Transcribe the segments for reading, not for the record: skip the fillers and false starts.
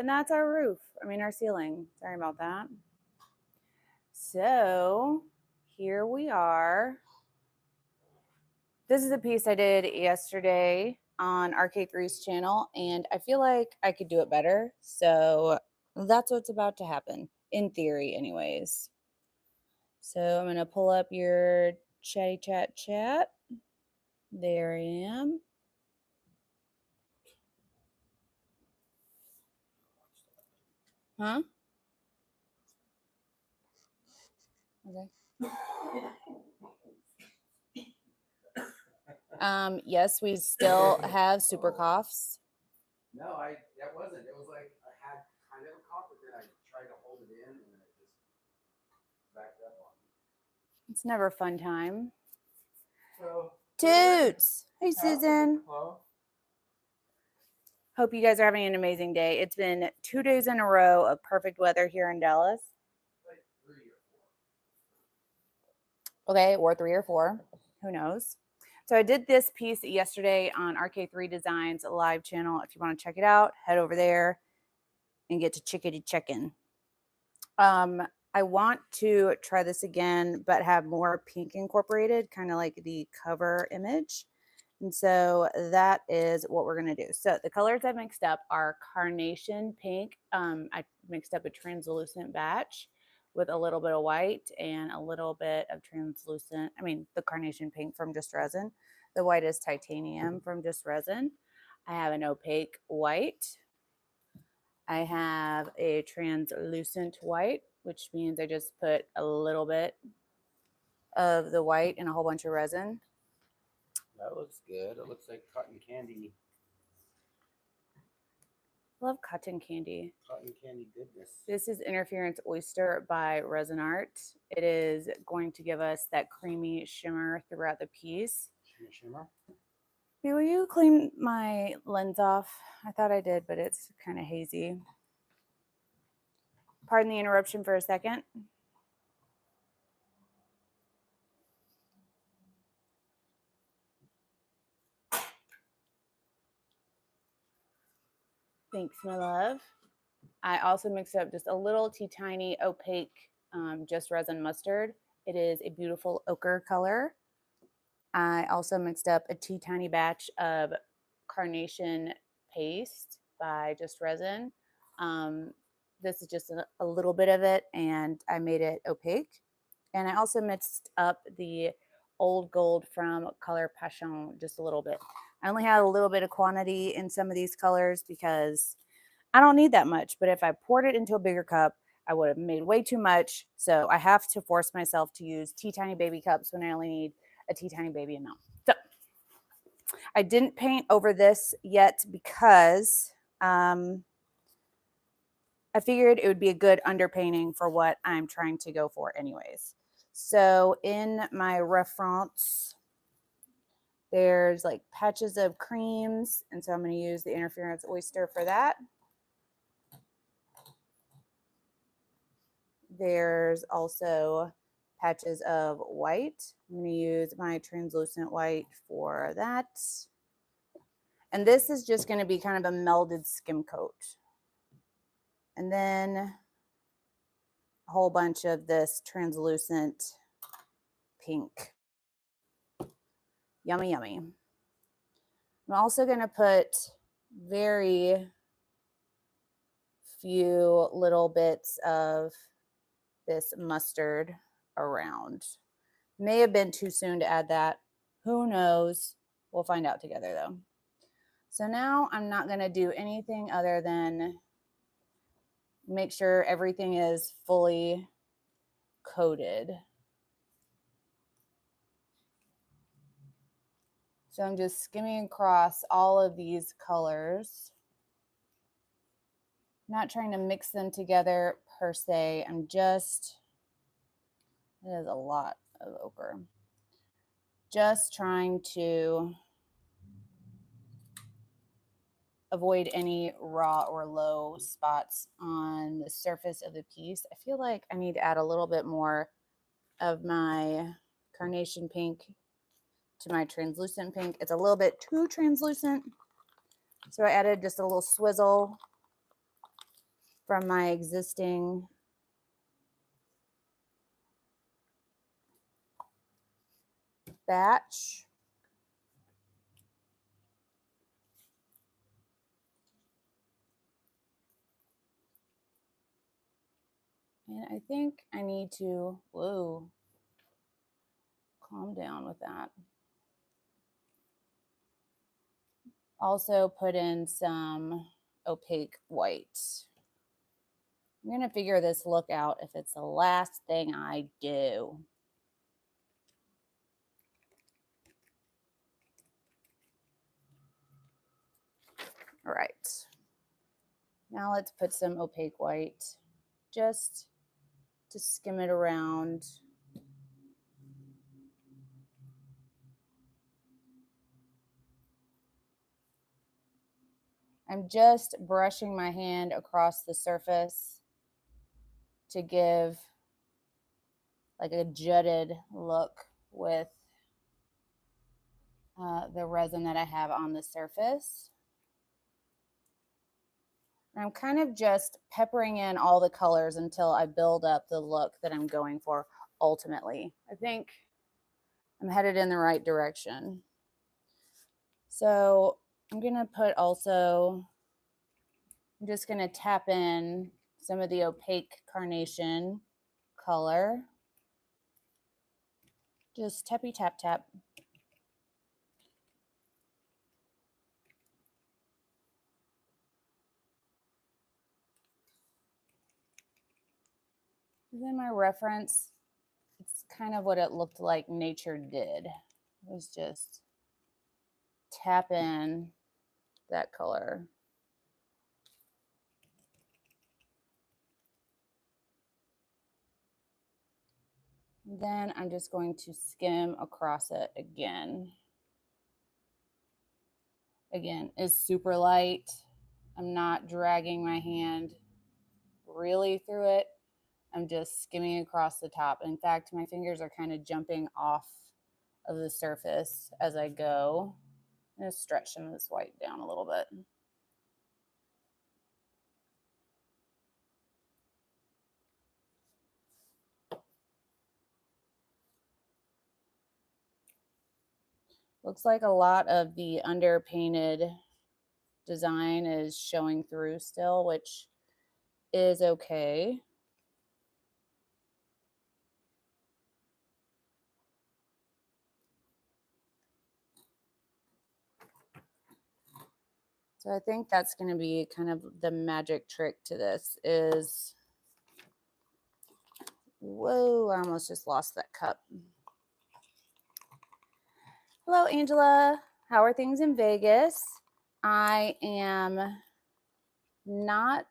And that's our roof. I mean, our ceiling. Sorry about that. So here we are. This is a piece I did yesterday on RK3's channel, and I feel like I could do it better. So that's what's about to happen, in theory anyways. So I'm going to pull up your chatty chat. There I am. Huh? Okay. Yes, we still have super coughs. No, that wasn't. It was like I had kind of a cough, but then I tried to hold it in and then it just backed up on me. It's never a fun time. So, Toots! Hey, Susan. Hello. Hope you guys are having an amazing day. It's been 2 days in a row of perfect weather here in Dallas. Like 3 or 4. Okay, or 3 or 4. Who knows? So I did this piece yesterday on RK3 Designs live channel. If you want to check it out, head over there and get to chickadee checkin'. I want to try this again, but have more pink incorporated, kind of like the cover image. And so that is what we're going to do. So the colors I've mixed up are carnation pink. I mixed up a translucent batch with a little bit of white and a little bit of translucent, the carnation pink from Just Resin. The white is titanium from Just Resin. I have an opaque white. I have a translucent white, which means I just put a little bit of the white and a whole bunch of resin. That looks good. It looks like cotton candy. Love cotton candy. Cotton candy goodness. This is Interference Oyster by Resin Art. It is going to give us that creamy shimmer throughout the piece. Shimmer. Will you clean my lens off? I thought I did, but it's kind of hazy. Pardon the interruption for a second. Thanks, my love. I also mixed up just a little tiny opaque Just Resin mustard. It is a beautiful ochre color. I also mixed up a tiny batch of carnation paste by Just Resin. This is just a little bit of it, and I made it opaque. And I also mixed up the old gold from Color Passion just a little bit. I only had a little bit of quantity in some of these colors because I don't need that much. But if I poured it into a bigger cup, I would have made way too much. So I have to force myself to use tiny baby cups when I only need a tiny baby amount. So I didn't paint over this yet because I figured it would be a good underpainting for what I'm trying to go for anyways. So in my reference, there's like patches of creams. And so I'm going to use the Interference Oyster for that. There's also patches of white. I'm going to use my translucent white for that. And this is just going to be kind of a melded skim coat. And then a whole bunch of this translucent pink. Yummy, yummy. I'm also going to put very few little bits of this mustard around. May have been too soon to add that. Who knows? We'll find out together though. So now I'm not going to do anything other than make sure everything is fully coated. So I'm just skimming across all of these colors. Not trying to mix them together per se. I'm just, it is a lot of ochre. Just trying to avoid any raw or low spots on the surface of the piece. I feel like I need to add a little bit more of my carnation pink to my translucent pink. It's a little bit too translucent. So I added just a little swizzle from my existing batch. And I think I need to, whoa, calm down with that. Also put in some opaque white. I'm gonna figure this look out if it's the last thing I do. All right. Now let's put some opaque white just to skim it around. I'm just brushing my hand across the surface to give like a jutted look with the resin that I have on the surface. And I'm kind of just peppering in all the colors until I build up the look that I'm going for ultimately. I think I'm headed in the right direction. So I'm gonna put also, I'm just gonna tap in some of the opaque carnation color. Just tappy tap tap. And then my reference, it's kind of what it looked like nature did. It was just tap in that color. Then I'm just going to skim across it again. Again, it's super light. I'm not dragging my hand really through it. I'm just skimming across the top. In fact, my fingers are kind of jumping off of the surface as I go. I'm going to stretch some of this white down a little bit. Looks like a lot of the underpainted design is showing through still, which is okay. So I think that's going to be kind of the magic trick to this is, whoa, I almost just lost that cup. Hello, Angela. How are things in Vegas? I am not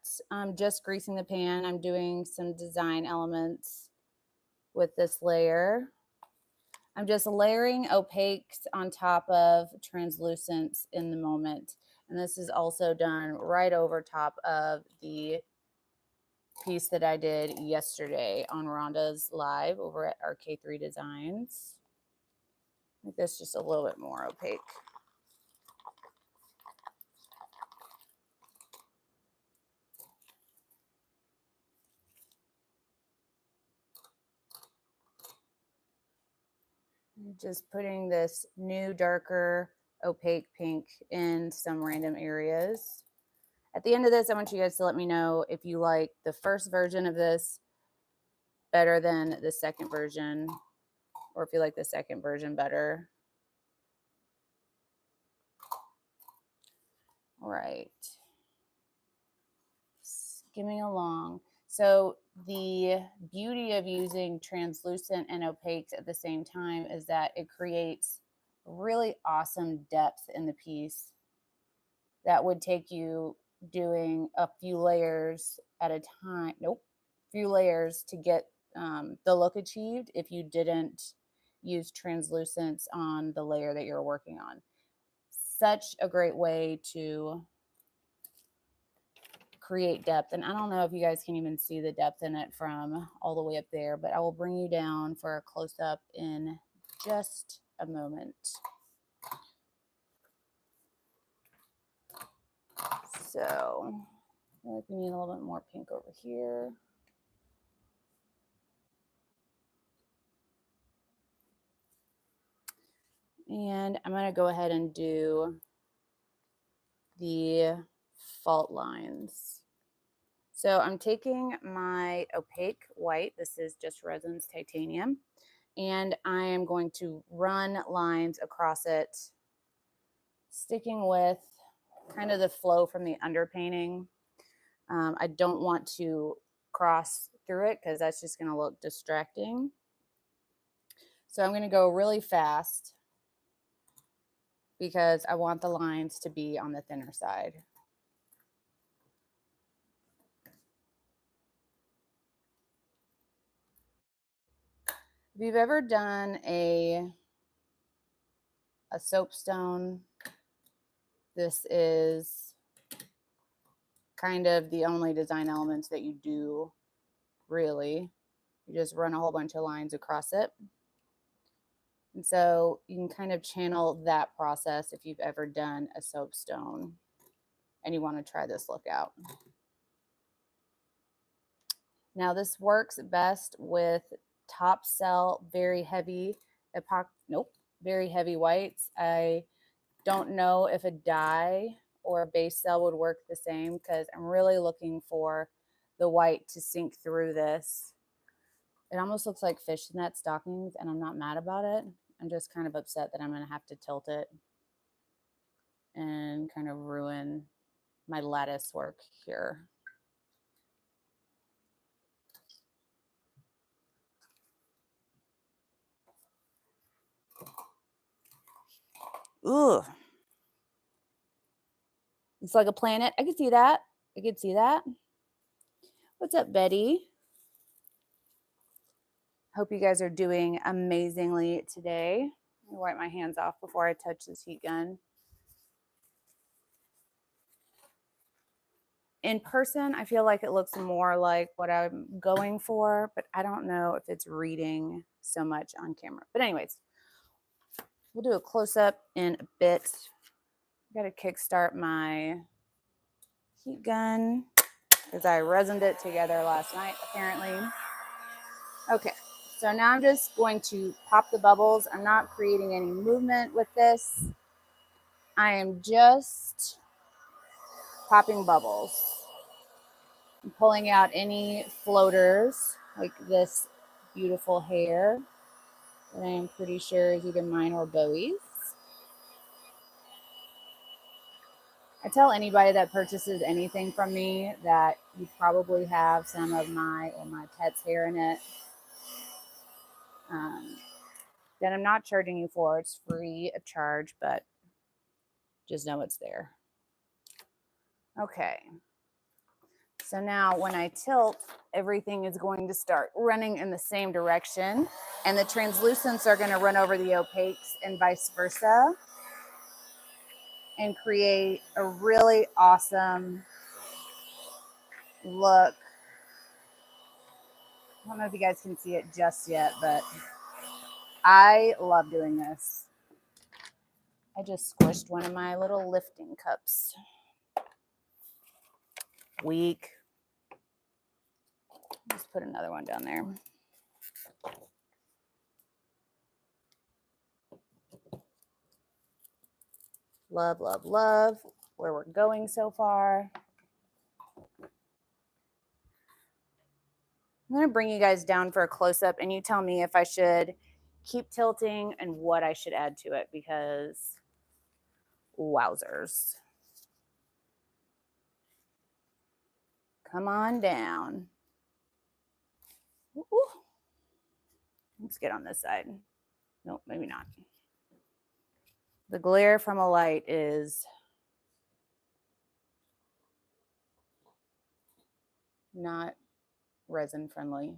just greasing the pan. I'm doing some design elements with this layer. I'm just layering opaques on top of translucents in the moment. And this is also done right over top of the piece that I did yesterday on Rhonda's live over at RK3 Designs. Make this just a little bit more opaque. Just putting this new darker opaque pink in some random areas. At the end of this, I want you guys to let me know if you like the first version of this better than the second version, or if you like the second version better. All right. Skimming along. So the beauty of using translucent and opaques at the same time is that it creates really awesome depth in the piece that would take you doing a few layers at a time. Nope, few layers to get the look achieved if you didn't use translucents on the layer that you're working on. Such a great way to create depth. And I don't know if you guys can even see the depth in it from all the way up there, but I will bring you down for a close-up in just a moment. So feel like we need a little bit more pink over here. And I'm going to go ahead and do the fault lines. So I'm taking my opaque white, this is just Resin's titanium, and I am going to run lines across it, sticking with kind of the flow from the underpainting. I don't want to cross through it because that's just going to look distracting. So I'm going to go really fast because I want the lines to be on the thinner side. If you've ever done a soapstone, this is kind of the only design elements that you do, really. You just run a whole bunch of lines across it. And so you can kind of channel that process if you've ever done a soapstone and you want to try this look out. Now this works best with top cell, very heavy very heavy whites. I don't know if a dye or a base cell would work the same because I'm really looking for the white to sink through this. It almost looks like fishnet stockings, and I'm not mad about it. I'm just kind of upset that I'm going to have to tilt it and kind of ruin my lattice work here. Ugh. It's like a planet. I could see that. I could see that. What's up, Betty? Hope you guys are doing amazingly today. Let me wipe my hands off before I touch this heat gun. In person, I feel like it looks more like what I'm going for, but I don't know if it's reading so much on camera. But anyways, we'll do a close-up in a bit. Got to kickstart my heat gun because I resined it together last night, apparently. Okay, so now I'm just going to pop the bubbles. I'm not creating any movement with this. I am just popping bubbles. I'm pulling out any floaters, like this beautiful hair that I am pretty sure is either mine or Bowie's. I tell anybody that purchases anything from me that you probably have some of my pet's hair in it. That I'm not charging you for. It's free of charge, but just know it's there. Okay. So now when I tilt, everything is going to start running in the same direction, and the translucents are going to run over the opaques and vice versa and create a really awesome look. I don't know if you guys can see it just yet, but I love doing this. I just squished one of my little lifting cups. Weak. Just put another one down there. Love, love, love where we're going so far. I'm going to bring you guys down for a close-up, and you tell me if I should keep tilting and what I should add to it, because wowzers. Come on down. Ooh. Let's get on this side. Nope, maybe not. The glare from a light is not resin friendly.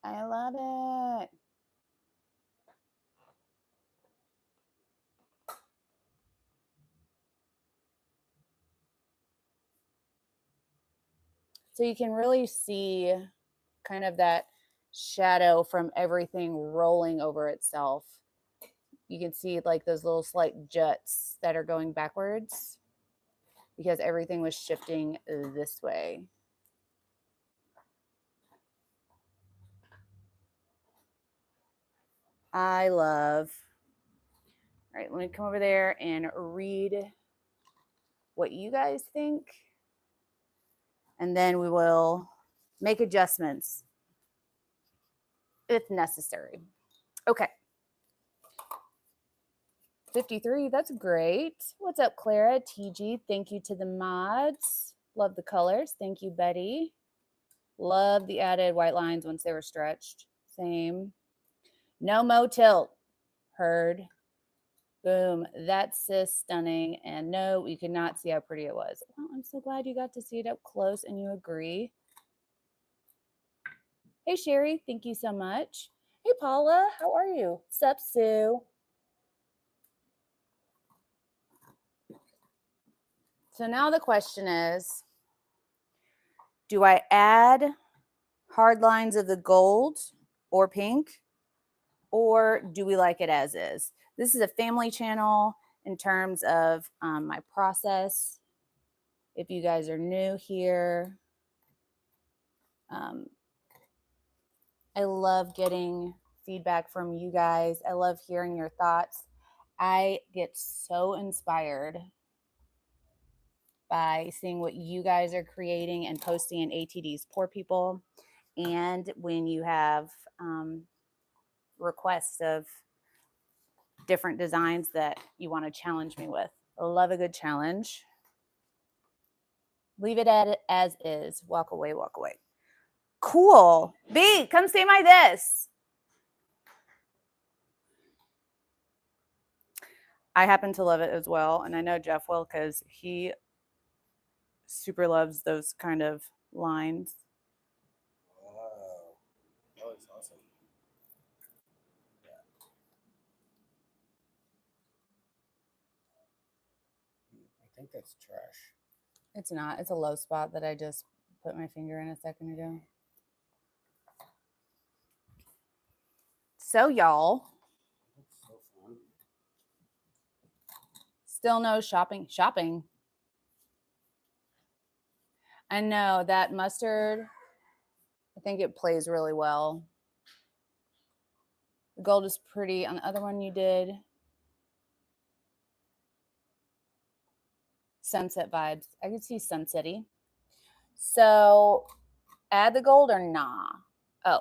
I love it. So you can really see kind of that shadow from everything rolling over itself. you can see like those little slight juts that are going backwards because everything was shifting this way. I love. All right, let me come over there and read what you guys think. And then we will make adjustments if necessary. Okay. 53, that's great. What's up, Clara? TG, thank you to the mods. Love the colors. Thank you, Betty. Love the added white lines once they were stretched. Same. No mo tilt. Heard. Boom. That's sis stunning. And no, you could not see how pretty it was. Well, I'm so glad you got to see it up close and you agree. Hey, Sherry. Thank you so much. Hey, Paula. How are you? Sup, Sue? So now the question is, do I add hard lines of the gold or pink, or do we like it as is? This is a family channel in terms of my process. If you guys are new here, I love getting feedback from you guys. I love hearing your thoughts. I get so inspired by seeing what you guys are creating and posting in ATD's Poor People. And when you have requests of different designs that you want to challenge me with. I love a good challenge. Leave it as is. Walk away, walk away. Cool. B, come see my this. I happen to love it as well. And I know Jeff will because he super loves those kind of lines. Wow. That looks awesome. Yeah. I think that's trash. It's not. It's a low spot that I just put my finger in a second ago. So y'all. That's so fun. Still no shopping. Shopping. I know that mustard, I think it plays really well. The gold is pretty. On the other one you did, sunset vibes. I could see sunsetty. So add the gold or nah? Oh.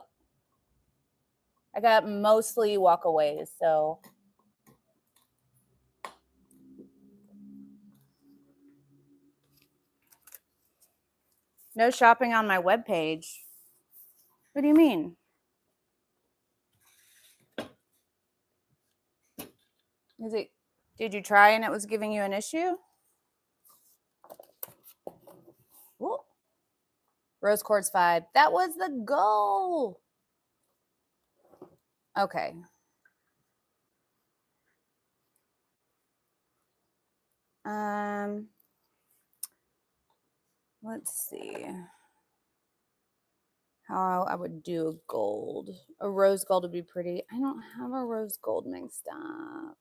I got mostly walkaways, so. No shopping on my webpage. What do you mean? Is it, did you try and it was giving you an issue? Ooh. Rose quartz 5. That was the goal. Okay. Let's see how I would do a gold. A rose gold would be pretty. I don't have a rose gold mixed up.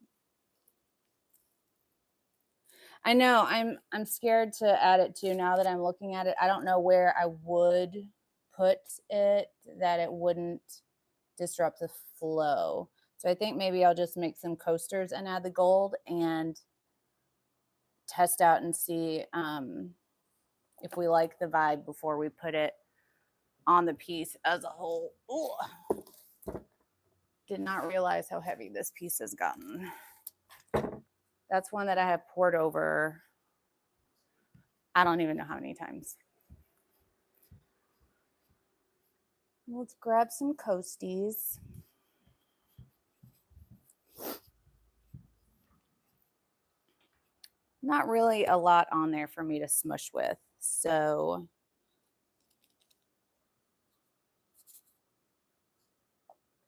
I know I'm scared to add it too now that I'm looking at it. I don't know where I would put it that it wouldn't disrupt the flow. So I think maybe I'll just make some coasters and add the gold and test out and see if we like the vibe before we put it on the piece as a whole. Ooh. Did not realize how heavy this piece has gotten. That's one that I have poured over. I don't even know how many times. Let's grab some coasties. Not really a lot on there for me to smush with. So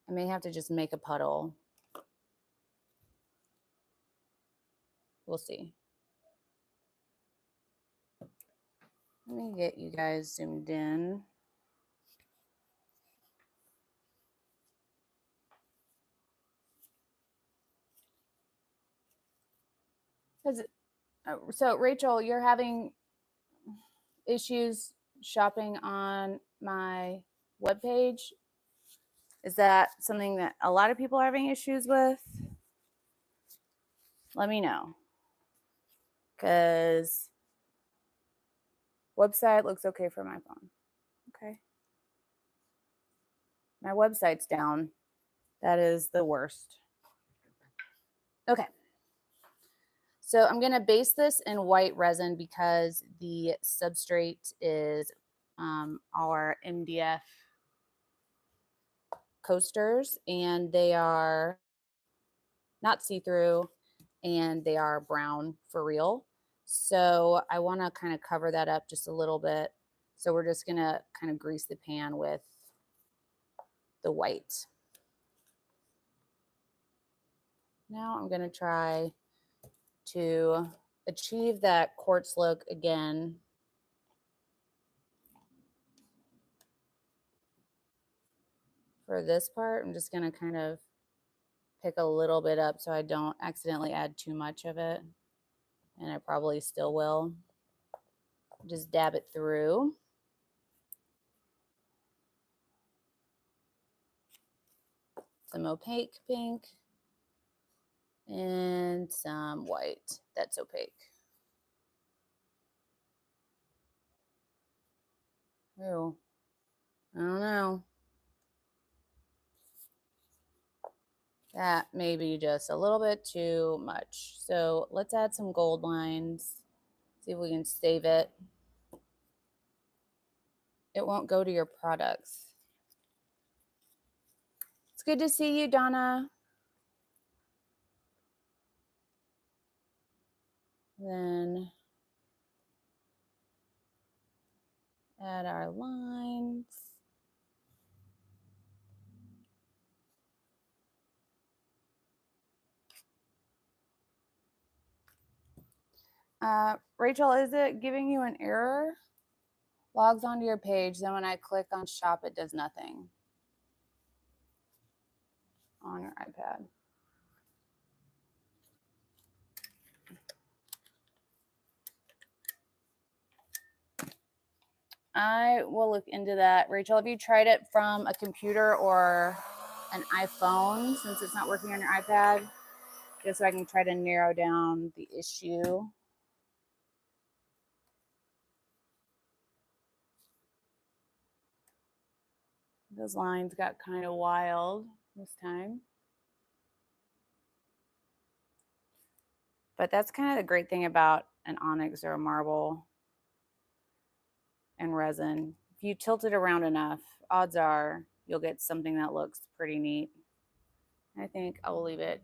I may have to just make a puddle. We'll see. Let me get you guys zoomed in. So Rachel, you're having issues shopping on my webpage. Is that something that a lot of people are having issues with? Let me know. Because website looks okay for my phone. Okay. My website's down. That is the worst. Okay. So I'm going to base this in white resin because the substrate is our MDF coasters, and they are not see-through and they are brown for real. So I want to kind of cover that up just a little bit. So we're just going to kind of grease the pan with the white. Now I'm going to try to achieve that quartz look again. For this part, I'm just going to kind of pick a little bit up so I don't accidentally add too much of it. And I probably still will. Just dab it through. Some opaque pink and some white that's opaque. Oh, I don't know. That may be just a little bit too much. So let's add some gold lines. See if we can save it. It won't go to your products. It's good to see you, Donna. Then add our lines. Rachel, is it giving you an error? Logs onto your page, then when I click on shop, it does nothing on your iPad. I will look into that. Rachel, have you tried it from a computer or an iPhone since it's not working on your iPad? Just so I can try to narrow down the issue. Those lines got kind of wild this time. But that's kind of the great thing about an onyx or a marble and resin. If you tilt it around enough, odds are you'll get something that looks pretty neat. I think I'll leave it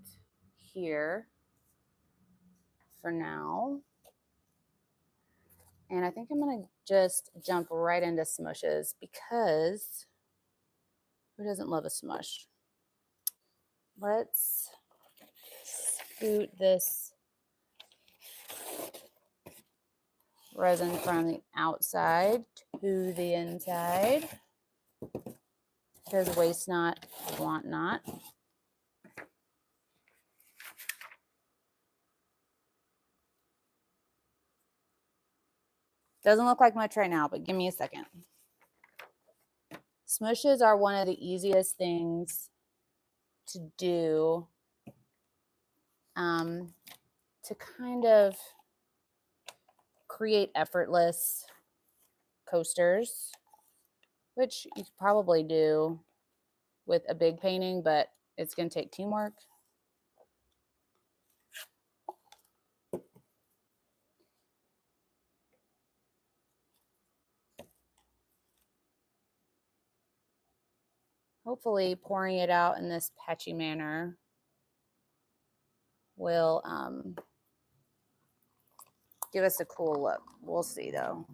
here for now. And I think I'm going to just jump right into smooshes because who doesn't love a smush? Let's scoot this resin from the outside to the inside. Because waste not, want not. Doesn't look like much right now, but give me a second. Smooshes are one of the easiest things to do to kind of create effortless coasters, which you could probably do with a big painting, but it's going to take teamwork. Hopefully pouring it out in this patchy manner will give us a cool look. We'll see though.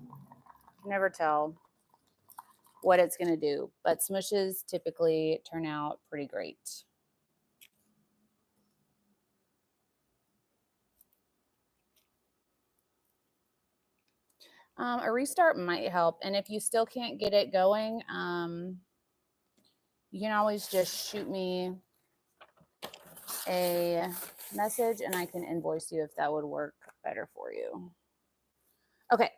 Never tell what it's going to do, but smooshes typically turn out pretty great. A restart might help, and if you still can't get it going, you can always just shoot me a message and I can invoice you if that would work better for you. Okay.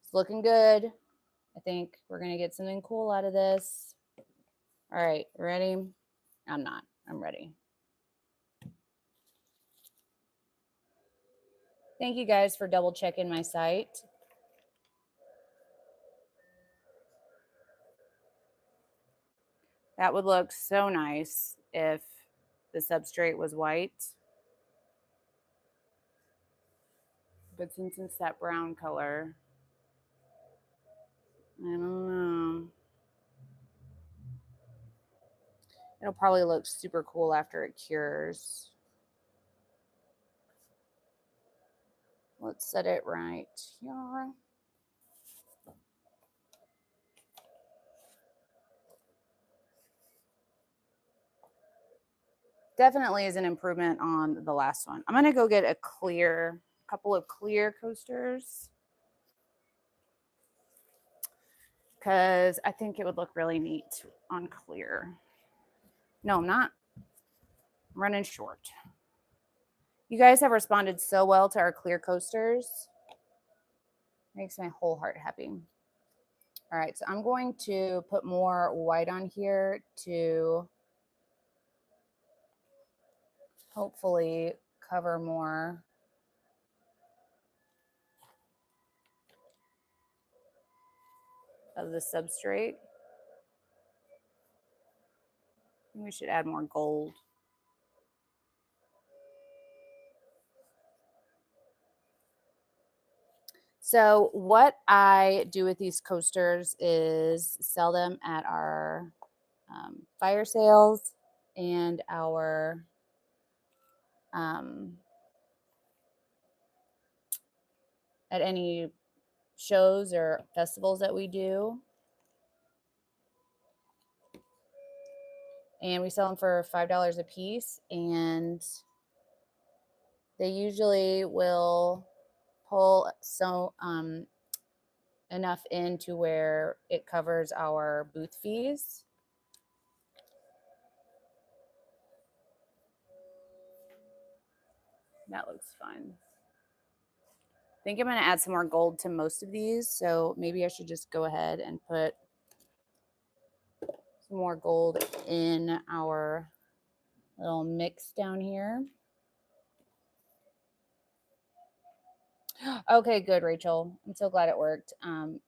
It's looking good. I think we're going to get something cool out of this. All right, ready? I'm not. I'm ready. Thank you guys for double checking my site. That would look so nice if the substrate was white. But since it's that brown color, I don't know. It'll probably look super cool after it cures. Let's set it right here. Definitely is an improvement on the last one. I'm gonna go get a couple of clear coasters because I think it would look really neat on clear. No, I'm not. I'm running short. You guys have responded so well to our clear coasters. Makes my whole heart happy. All right, so I'm going to put more white on here to hopefully cover more of the substrate. We should add more gold. So what I do with these coasters is sell them at our fire sales and our at any shows or festivals that we do. And we sell them for $5 a piece, and they usually will pull enough in to where it covers our booth fees. That looks fun. I think I'm going to add some more gold to most of these, so maybe I should just go ahead and put some more gold in our little mix down here. Okay, good, Rachel. I'm so glad it worked. I'm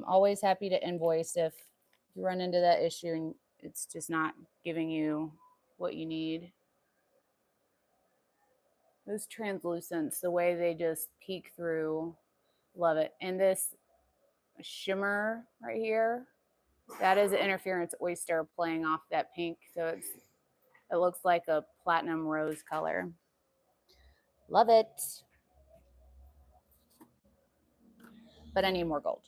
always happy to invoice if you run into that issue and it's just not giving you what you need. Those translucents, the way they just peek through, love it. And this shimmer right here, that is an interference oyster playing off that pink. So it looks like a platinum rose color. Love it. But I need more gold.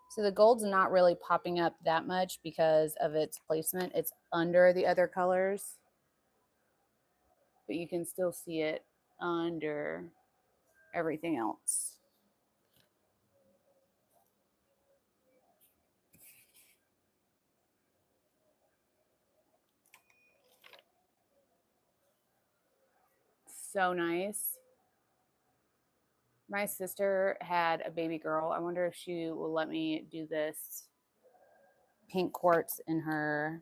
So the gold's not really popping up that much because of its placement. It's under the other colors, but you can still see it under everything else. So nice. My sister had a baby girl. I wonder if she will let me do this pink quartz in her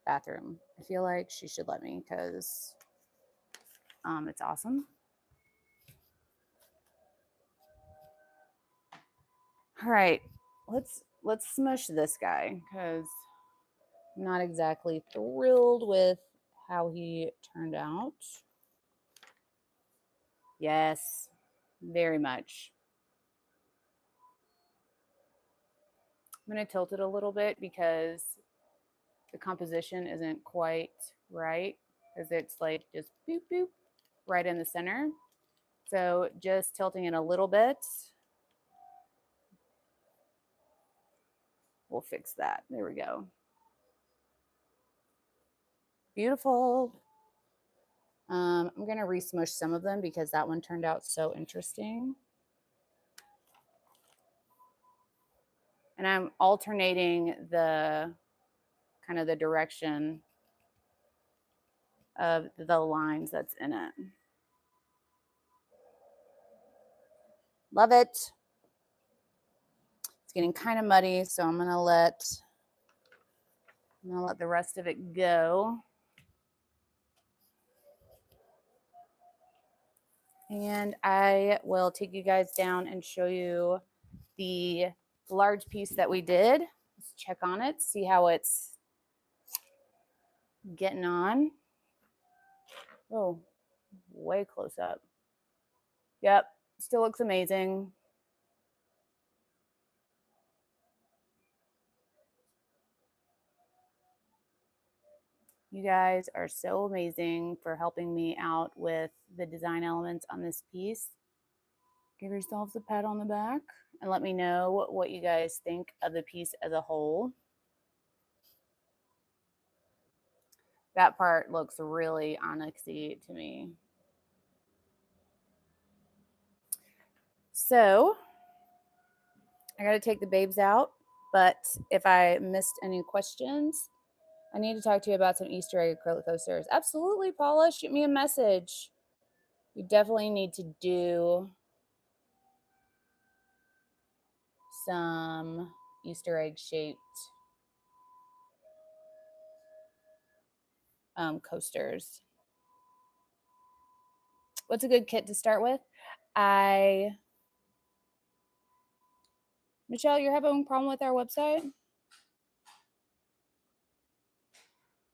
bathroom. I feel like she should let me because it's awesome. All right, let's smush this guy because I'm not exactly thrilled with how he turned out. Yes, very much. I'm going to tilt it a little bit because the composition isn't quite right, because it's like just boop boop right in the center. So just tilting it a little bit will fix that. There we go. Beautiful. I'm going to re-smush some of them because that one turned out so interesting. And I'm alternating the kind of the direction of the lines that's in it. Love it. It's getting kind of muddy, so I'm gonna let the rest of it go. And I will take you guys down and show you the large piece that we did. Let's check on it, see how it's getting on. Oh, way close up. Yep, still looks amazing. You guys are so amazing for helping me out with the design elements on this piece. Give yourselves a pat on the back and let me know what you guys think of the piece as a whole. That part looks really onyxy to me. So I got to take the babes out, but if I missed any questions, I need to talk to you about some Easter egg acrylic coasters. Absolutely, Paula. Shoot me a message. We definitely need to do some Easter egg shaped coasters. What's a good kit to start with? Michelle, you're having a problem with our website?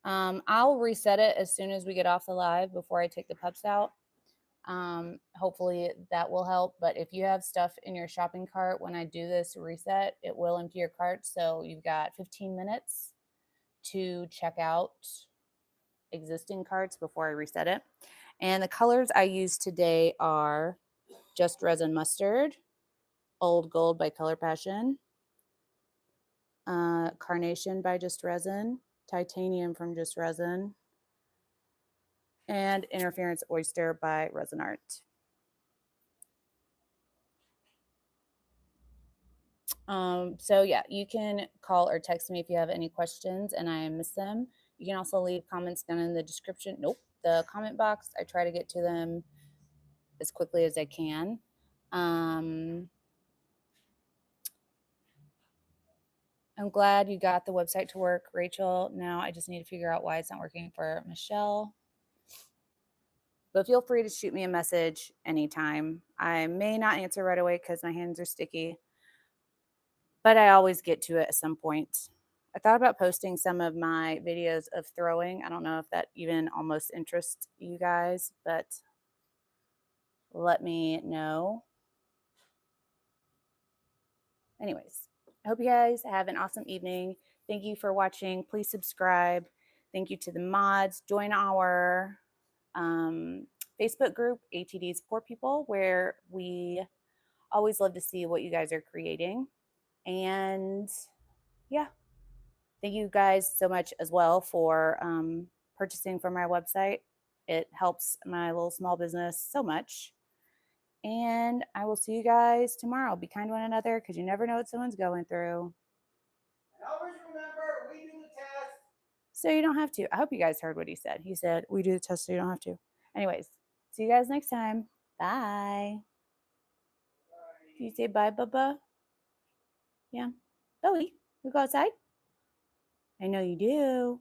I'll reset it as soon as we get off the live before I take the pups out. Hopefully that will help. But if you have stuff in your shopping cart when I do this reset, it will empty your cart. So you've got 15 minutes to check out existing carts before I reset it. And the colors I use today are Just Resin Mustard, Old Gold by Color Passion, Carnation by Just Resin, Titanium from Just Resin, and Interference Oyster by Resin Art. So yeah, you can call or text me if you have any questions and I miss them. You can also leave comments down in the description. Nope, the comment box. I try to get to them as quickly as I can. I'm glad you got the website to work, Rachel. Now I just need to figure out why it's not working for Michelle. But feel free to shoot me a message anytime. I may not answer right away because my hands are sticky, but I always get to it at some point. I thought about posting some of my videos of throwing. I don't know if that even almost interests you guys, but let me know. Anyways, I hope you guys have an awesome evening. Thank you for watching. Please subscribe. Thank you to the mods. Join our Facebook group, ATD's Poor People, where we always love to see what you guys are creating. And yeah, thank you guys so much as well for purchasing from our website. It helps my little small business so much. And I will see you guys tomorrow. Be kind to one another because you never know what someone's going through. And always remember, we do the test. So you don't have to. I hope you guys heard what he said. He said, we do the test so you don't have to. Anyways, see you guys next time. Bye. Do you say bye, Bubba? Yeah. Bowie, we go outside? I know you do.